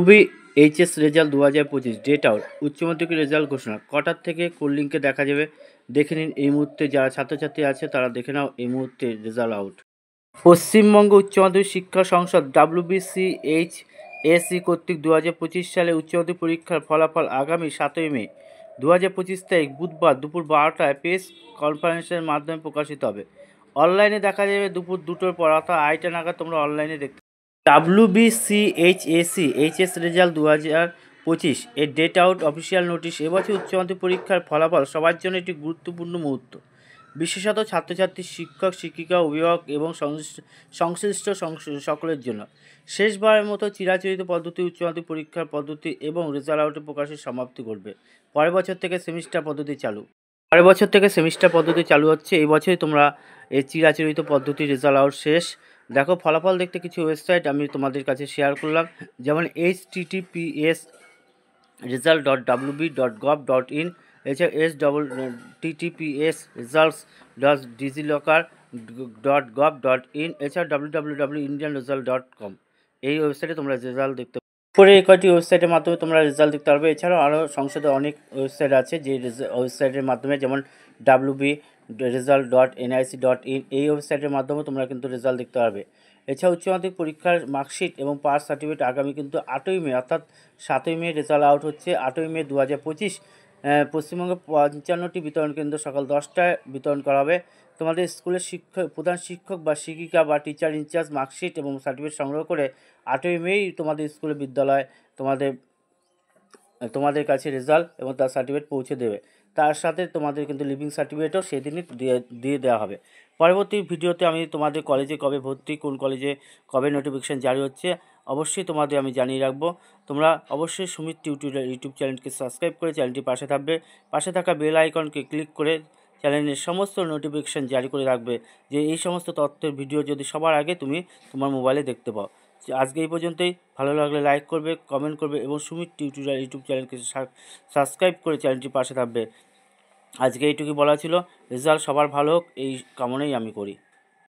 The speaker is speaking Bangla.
খুবই এইচএস রেজাল্ট 2025 ডেট আউট। উচ্চ মাধ্যমিকের রেজাল্ট ঘোষণা কটার থেকে কোন লিঙ্কে দেখা যাবে দেখে নিন। এই মুহূর্তে যারা ছাত্রছাত্রী আছে তারা দেখে নাও এই মুহূর্তে রেজাল্ট আউট। পশ্চিমবঙ্গ উচ্চ মাধ্যমিক শিক্ষা সংসদ WBCHSE কর্তৃক 2025 সালে উচ্চ মাধ্যমিক পরীক্ষার ফলাফল আগামী 7ই মে 2025 তারিখ বুধবার দুপুর 12টায় প্রেস কনফারেন্সের মাধ্যমে প্রকাশিত হবে। অনলাইনে দেখা যাবে দুপুর 2টোর পর, অর্থাৎ 2টা নাগাদ তোমরা অনলাইনে দেখতে। WBCHSE এইচএস রেজাল্ট 2025 এর ডেট আউট অফিসিয়াল নোটিশ। এবছর উচ্চ মাধ্যমিক পরীক্ষার ফলাফল সবার জন্য একটি গুরুত্বপূর্ণ মুহূর্ত, বিশেষত ছাত্রছাত্রী, শিক্ষক, শিক্ষিকা, অভিভাবক এবং সংশ্লিষ্ট সকলের জন্য। শেষবারের মতো চিরাচরিত পদ্ধতি উচ্চ মাধ্যমিক পরীক্ষার পদ্ধতি এবং রেজাল্ট আউটের প্রকাশের সমাপ্তি ঘটবে। পরের বছর থেকে সেমিস্টার পদ্ধতি চালু হচ্ছে। এই বছরই তোমরা এই চিরাচরিত পদ্ধতি রেজাল্ট আউট শেষ। দেখো, ফলাফল দেখতে কিছু ওয়েবসাইট আমি তোমাদের কাছে শেয়ার করলাম, যেমন https://result.wb.gov.in, এছাড়া https://results.digilokar.gov.in, এছাড়া www.indianresult.com। এই ওয়েবসাইটে তোমরা রেজাল্ট দেখতে পারবে। পরে এই কয়টি ওয়েবসাইটের মাধ্যমে তোমরা রেজাল্ট দেখতে পারবে। এছাড়াও আরও সংসদের অনেক ওয়েবসাইট আছে, যে ওয়েবসাইটের মাধ্যমে, যেমন www.result.nic.in, এই ওয়েবসাইটের মাধ্যমে তোমরা কিন্তু রেজাল্ট দেখতে পারবে। এছাড়া উচ্চ মাধ্যমিক পরীক্ষার মার্কশিট এবং পাস সার্টিফিকেট আগামী কিন্তু 8ই মে, অর্থাৎ 7ই মে রেজাল্ট আউট হচ্ছে। 8ই মে 2025 পশ্চিমবঙ্গে 55টি বিতরণ কেন্দ্র সকাল 10টায় বিতরণ করা হবে। তোমাদের স্কুলের প্রধান শিক্ষক বা শিক্ষিকা বা টিচার ইনচার্জ মার্কশিট এবং সার্টিফিকেট সংগ্রহ করে 8ই মেই তোমাদের স্কুলের বিদ্যালয় তোমাদের কাছে রেজাল্ট এবং তার সার্টিফিকেট পৌঁছে দেবে। তার সাথে তোমাদের কিন্তু লিভিং সার্টিফিকেটও সেদিনই দিয়ে দেওয়া হবে। পরবর্তী ভিডিওতে আমি তোমাদের কলেজে কবে ভর্তি, কোন কলেজে কবে নোটিফিকেশান জারি হচ্ছে, অবশ্যই তোমাদের আমি জানিয়ে রাখবো। তোমরা অবশ্যই সুমিত টিউটোরিয়াল ইউটিউব চ্যানেলকে সাবস্ক্রাইব করে চ্যানেলটির পাশে থাকা বেল আইকনকে ক্লিক করে চ্যানেলের সমস্ত নোটিফিকেশান জারি করে রাখবে, যে এই সমস্ত তথ্যের ভিডিও যদি সবার আগে তুমি তোমার মোবাইলে দেখতে পাও। আজকে এই পর্যন্তই। ভালো লাগলে লাইক করবে, কমেন্ট করবে এবং সুমিত টিউটোরিয়াল ইউটিউব চ্যানেলকে সাবস্ক্রাইব করে চ্যানেলটির পাশে থাকবে। আজকে এইটুকুই বলা ছিল। রেজাল্ট সবার ভালো হোক, এই কামনাই আমি করি।